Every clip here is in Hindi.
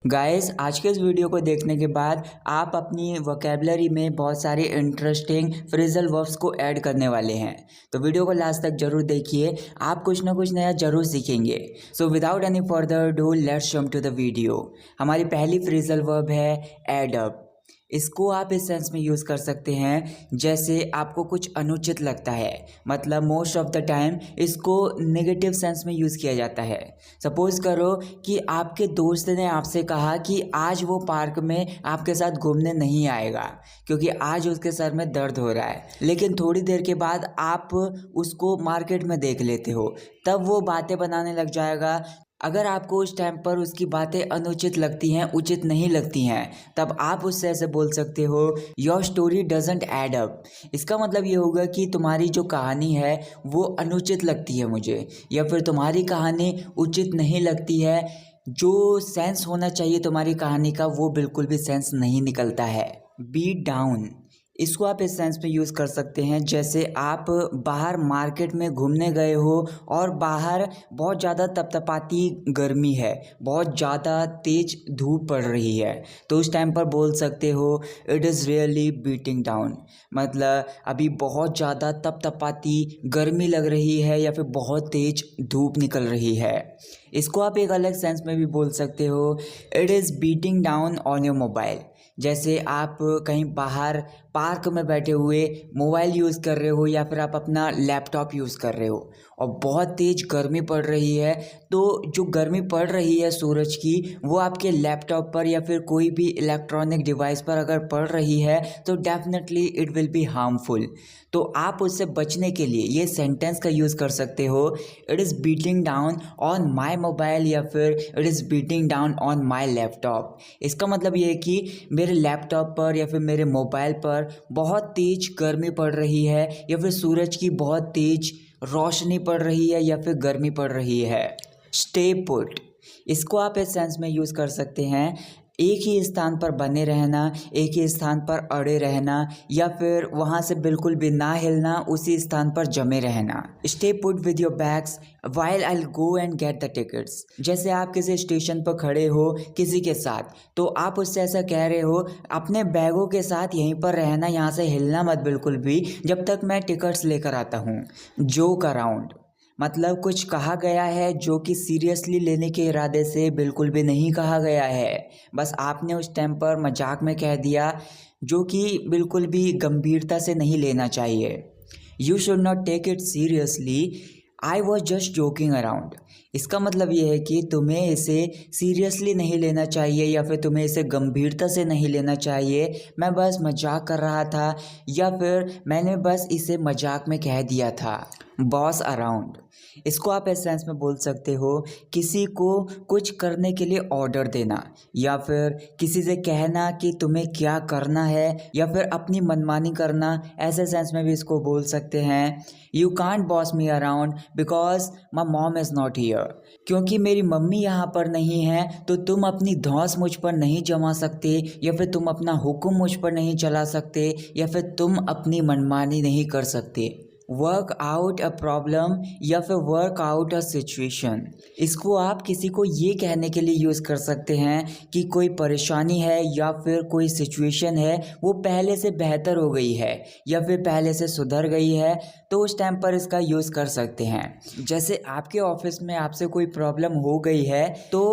गाइस आज के इस वीडियो को देखने के बाद आप अपनी वोकेबलरी में बहुत सारे इंटरेस्टिंग फ्रेजल वर्ब्स को ऐड करने वाले हैं। तो वीडियो को लास्ट तक जरूर देखिए, आप कुछ ना कुछ नया जरूर सीखेंगे। So without any further do let's jump to the video. हमारी पहली फ्रेजल वर्ब है एड अप। इसको आप इस सेंस में यूज़ कर सकते हैं जैसे आपको कुछ अनुचित लगता है, मतलब मोस्ट ऑफ द टाइम इसको नेगेटिव सेंस में यूज़ किया जाता है। सपोज़ करो कि आपके दोस्त ने आपसे कहा कि आज वो पार्क में आपके साथ घूमने नहीं आएगा क्योंकि आज उसके सर में दर्द हो रहा है, लेकिन थोड़ी देर के बाद आप उसको मार्केट में देख लेते हो, तब वो बातें बनाने लग जाएगा। अगर आपको उस टाइम पर उसकी बातें अनुचित लगती हैं, उचित नहीं लगती हैं, तब आप उससे ऐसे बोल सकते हो your story doesn't add up. इसका मतलब ये होगा कि तुम्हारी जो कहानी है वो अनुचित लगती है मुझे, या फिर तुम्हारी कहानी उचित नहीं लगती है। जो सेंस होना चाहिए तुम्हारी कहानी का वो बिल्कुल भी सेंस नहीं निकलता है। बी डाउन, इसको आप इस सेंस में यूज़ कर सकते हैं जैसे आप बाहर मार्केट में घूमने गए हो और बाहर बहुत ज़्यादा तपतपाती गर्मी है, बहुत ज़्यादा तेज धूप पड़ रही है, तो उस टाइम पर बोल सकते हो it is really beating down. मतलब अभी बहुत ज़्यादा तपतपाती गर्मी लग रही है या फिर बहुत तेज धूप निकल रही है। इसको आप एक अलग सेंस में भी बोल सकते हो it is beating down on your mobile. जैसे आप कहीं बाहर पार्क में बैठे हुए मोबाइल यूज़ कर रहे हो या फिर आप अपना लैपटॉप यूज़ कर रहे हो और बहुत तेज़ गर्मी पड़ रही है, तो जो गर्मी पड़ रही है सूरज की वो आपके लैपटॉप पर या फिर कोई भी इलेक्ट्रॉनिक डिवाइस पर अगर पड़ रही है तो definitely it will be harmful. तो आप उससे बचने के लिए ये सेंटेंस का यूज़ कर सकते हो it is beating down on my mobile या फिर it is beating down on my laptop. इसका मतलब ये है कि मेरे लैपटॉप पर या फिर मेरे मोबाइल पर बहुत तेज गर्मी पड़ रही है या फिर सूरज की बहुत तेज रोशनी पड़ रही है या फिर गर्मी पड़ रही है। स्टे पुट, इसको आप इस सेंस में यूज़ कर सकते हैं एक ही स्थान पर बने रहना, एक ही स्थान पर अड़े रहना, या फिर वहाँ से बिल्कुल भी ना हिलना, उसी स्थान पर जमे रहना। Stay put with your bags while I go and get the tickets. जैसे आप किसी स्टेशन पर खड़े हो किसी के साथ, तो आप उससे ऐसा कह रहे हो अपने बैगों के साथ यहीं पर रहना, यहाँ से हिलना मत बिल्कुल भी जब तक मैं टिकट्स लेकर आता हूँ। जोक अराउंड, मतलब कुछ कहा गया है जो कि सीरियसली लेने के इरादे से बिल्कुल भी नहीं कहा गया है, बस आपने उस टाइम पर मजाक में कह दिया, जो कि बिल्कुल भी गंभीरता से नहीं लेना चाहिए। You should not take it seriously, I was just joking around. इसका मतलब ये है कि तुम्हें इसे सीरियसली नहीं लेना चाहिए या फिर तुम्हें इसे गंभीरता से नहीं लेना चाहिए, मैं बस मजाक कर रहा था या फिर मैंने बस इसे मजाक में कह दिया था। बॉस अराउंड, इसको आप इस सेंस में बोल सकते हो किसी को कुछ करने के लिए ऑर्डर देना या फिर किसी से कहना कि तुम्हें क्या करना है या फिर अपनी मनमानी करना, ऐसे सेंस में भी इसको बोल सकते हैं। You can't boss me around because my mom is not here, क्योंकि मेरी मम्मी यहाँ पर नहीं है तो तुम अपनी धौंस मुझ पर नहीं जमा सकते या फिर तुम अपना हुक्म मुझ पर नहीं चला सकते या फिर तुम अपनी मनमानी नहीं कर सकते। वर्क आउट अ प्रॉब्लम या फिर वर्क आउट अ सिचुएशन, इसको आप किसी को ये कहने के लिए यूज़ कर सकते हैं कि कोई परेशानी है या फिर कोई सिचुएशन है वो पहले से बेहतर हो गई है या फिर पहले से सुधर गई है, तो उस टाइम पर इसका यूज़ कर सकते हैं। जैसे आपके ऑफिस में आपसे कोई प्रॉब्लम हो गई है तो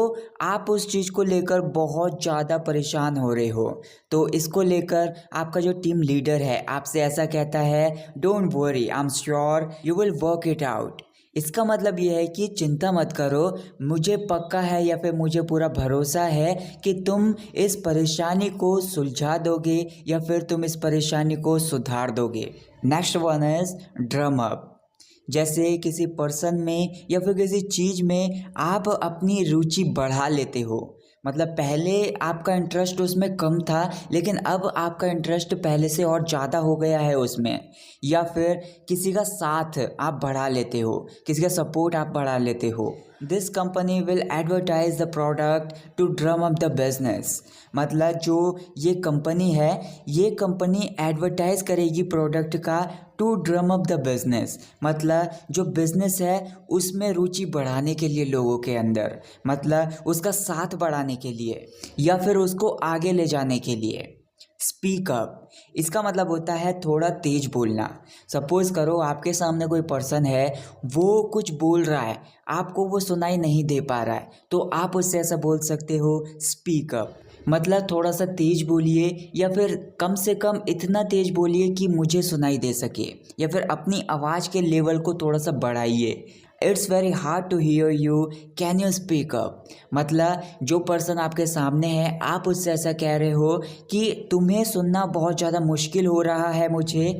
आप उस चीज़ को लेकर बहुत ज़्यादा परेशान हो रहे हो, तो इसको लेकर आपका जो टीम लीडर है आपसे ऐसा कहता है don't worry I am sure you will work it out. इसका मतलब ये है कि चिंता मत करो, मुझे पक्का है या फिर मुझे पूरा भरोसा है कि तुम इस परेशानी को सुलझा दोगे या फिर तुम इस परेशानी को सुधार दोगे। Next one is drum up, जैसे किसी पर्सन में या फिर किसी चीज़ में आप अपनी रुचि बढ़ा लेते हो, मतलब पहले आपका इंटरेस्ट उसमें कम था लेकिन अब आपका इंटरेस्ट पहले से और ज़्यादा हो गया है उसमें, या फिर किसी का साथ आप बढ़ा लेते हो, किसी का सपोर्ट आप बढ़ा लेते हो। This company will advertise the product to drum up the business. मतलब जो ये कंपनी है, ये कंपनी एडवर्टाइज करेगी प्रोडक्ट का to drum up the business. मतलब जो बिजनेस है उसमें रुचि बढ़ाने के लिए लोगों के अंदर, मतलब उसका साथ बढ़ाने के लिए या फिर उसको आगे ले जाने के लिए। स्पीक अप, इसका मतलब होता है थोड़ा तेज बोलना। सपोज करो आपके सामने कोई पर्सन है, वो कुछ बोल रहा है, आपको वो सुनाई नहीं दे पा रहा है, तो आप उससे ऐसा बोल सकते हो स्पीक अप। मतलब थोड़ा सा तेज बोलिए या फिर कम से कम इतना तेज बोलिए कि मुझे सुनाई दे सके, या फिर अपनी आवाज़ के लेवल को थोड़ा सा बढ़ाइए। It's very hard to hear you, can you speak up. मतलब जो पर्सन आपके सामने है, आप उससे ऐसा कह रहे हो कि तुम्हें सुनना बहुत ज़्यादा मुश्किल हो रहा है मुझे,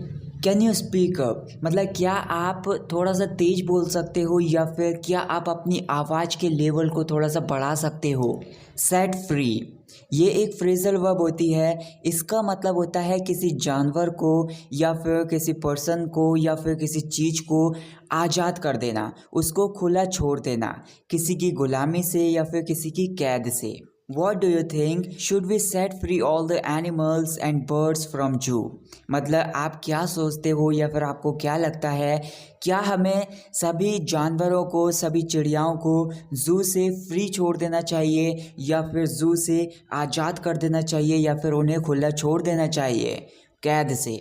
कैन यू स्पीक अप। मतलब क्या आप थोड़ा सा तेज बोल सकते हो या फिर क्या आप अपनी आवाज़ के लेवल को थोड़ा सा बढ़ा सकते हो। सेट फ्री, ये एक फ्रेजल वर्ब होती है। इसका मतलब होता है किसी जानवर को या फिर किसी पर्सन को या फिर किसी चीज़ को आज़ाद कर देना, उसको खुला छोड़ देना, किसी की गुलामी से या फिर किसी की कैद से। What do you think? Should we set free all the animals and birds from zoo? मतलब आप क्या सोचते हो या फिर आपको क्या लगता है, क्या हमें सभी जानवरों को, सभी चिड़ियाओं को जू से फ्री छोड़ देना चाहिए या फिर जू से आज़ाद कर देना चाहिए या फिर उन्हें खुला छोड़ देना चाहिए कैद से।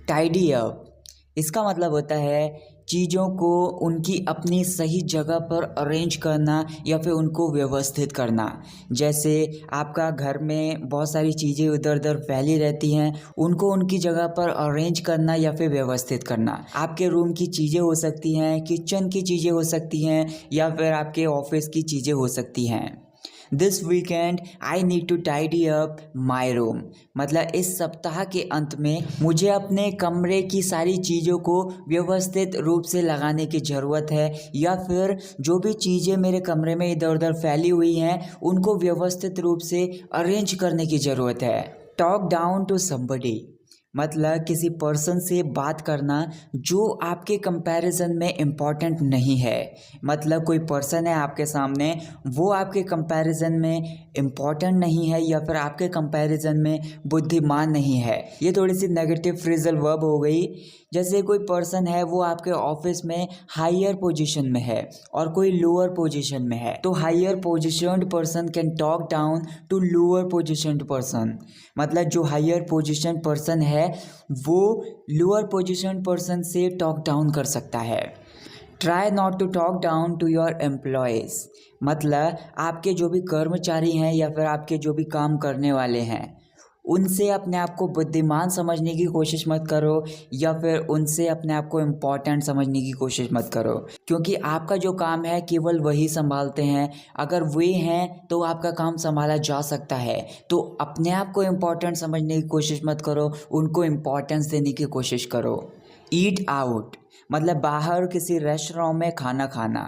टाइडी अप, इसका मतलब होता है चीज़ों को उनकी अपनी सही जगह पर अरेंज करना या फिर उनको व्यवस्थित करना। जैसे आपका घर में बहुत सारी चीज़ें इधर उधर फैली रहती हैं, उनको उनकी जगह पर अरेंज करना या फिर व्यवस्थित करना। आपके रूम की चीज़ें हो सकती हैं, किचन की चीज़ें हो सकती हैं या फिर आपके ऑफिस की चीज़ें हो सकती हैं। This weekend I need to tidy up my room, मतलब इस सप्ताह के अंत में मुझे अपने कमरे की सारी चीज़ों को व्यवस्थित रूप से लगाने की ज़रूरत है, या फिर जो भी चीज़ें मेरे कमरे में इधर उधर फैली हुई हैं उनको व्यवस्थित रूप से अरेंज करने की ज़रूरत है। टॉक डाउन टू समबडी, मतलब किसी पर्सन से बात करना जो आपके कंपैरिजन में इम्पॉर्टेंट नहीं है। मतलब कोई पर्सन है आपके सामने, वो आपके कंपैरिजन में इम्पॉर्टेंट नहीं है या फिर आपके कंपैरिजन में बुद्धिमान नहीं है। ये थोड़ी सी नेगेटिव फ्रेजल वर्ब हो गई। जैसे कोई पर्सन है, वो आपके ऑफिस में हायर पोजीशन में है और कोई लोअर पोजीशन में है, तो higher positioned person can talk down to lower positioned person. मतलब जो हायर पोजीशन पर्सन है वो लोअर पोजीशन पर्सन से टॉक डाउन कर सकता है। Try not to talk down to your employees, मतलब आपके जो भी कर्मचारी हैं या फिर आपके जो भी काम करने वाले हैं, उनसे अपने आप को बुद्धिमान समझने की कोशिश मत करो या फिर उनसे अपने आप को इम्पॉर्टेंट समझने की कोशिश मत करो, क्योंकि आपका जो काम है केवल वही संभालते हैं। अगर वे हैं तो आपका काम संभाला जा सकता है। तो अपने आप को इम्पॉर्टेंट समझने की कोशिश मत करो, उनको इम्पॉर्टेंस देने की कोशिश करो। ईट आउट, मतलब बाहर किसी रेस्टोरेंट में खाना खाना।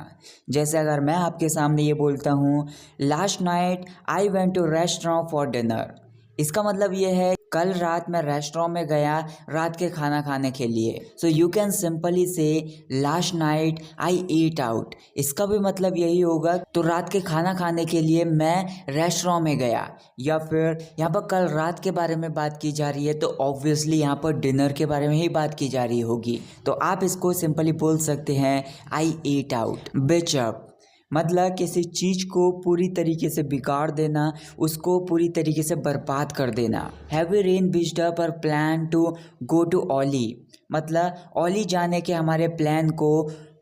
जैसे अगर मैं आपके सामने ये बोलता हूँ, last night I went to restaurant for dinner, इसका मतलब ये है कल रात मैं रेस्टोरेंट में गया रात के खाना खाने के लिए। सो यू कैन सिंपली से लास्ट नाइट आई ईट आउट, इसका भी मतलब यही होगा, तो रात के खाना खाने के लिए मैं रेस्टोरेंट में गया। या फिर यहाँ पर कल रात के बारे में बात की जा रही है तो ऑब्वियसली यहाँ पर डिनर के बारे में ही बात की जा रही होगी, तो आप इसको सिंपली बोल सकते हैं आई ईट आउट। बिच अप, मतलब किसी चीज़ को पूरी तरीके से बिगाड़ देना, उसको पूरी तरीके से बर्बाद कर देना। Heavy rain bitched up our plan to go to Auli, मतलब ओली जाने के हमारे प्लान को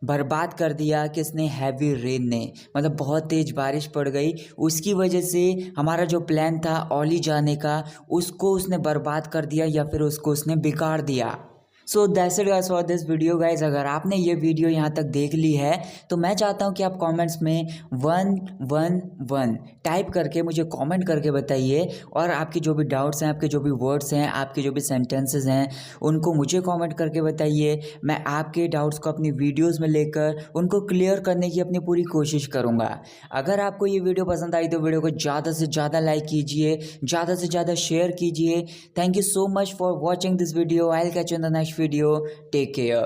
बर्बाद कर दिया किसने, हैवी रेन ने। मतलब बहुत तेज़ बारिश पड़ गई, उसकी वजह से हमारा जो प्लान था ओली जाने का, उसको उसने बर्बाद कर दिया या फिर उसको उसने बिगाड़ दिया। So that's it guys for this video guys. अगर आपने ये वीडियो यहाँ तक देख ली है तो मैं चाहता हूँ कि आप कमेंट्स में 111 टाइप करके मुझे कमेंट करके बताइए, और आपके जो भी डाउट्स हैं, आपके जो भी वर्ड्स हैं, आपके जो भी सेंटेंसेस हैं, उनको मुझे कमेंट करके बताइए। मैं आपके डाउट्स को अपनी वीडियोज़ में लेकर उनको क्लियर करने की अपनी पूरी कोशिश करूँगा। अगर आपको ये वीडियो पसंद आई तो वीडियो को ज़्यादा से ज़्यादा लाइक कीजिए, ज़्यादा से ज़्यादा शेयर कीजिए। Thank you so much for watching this video. I will catch you in the next video. Take care.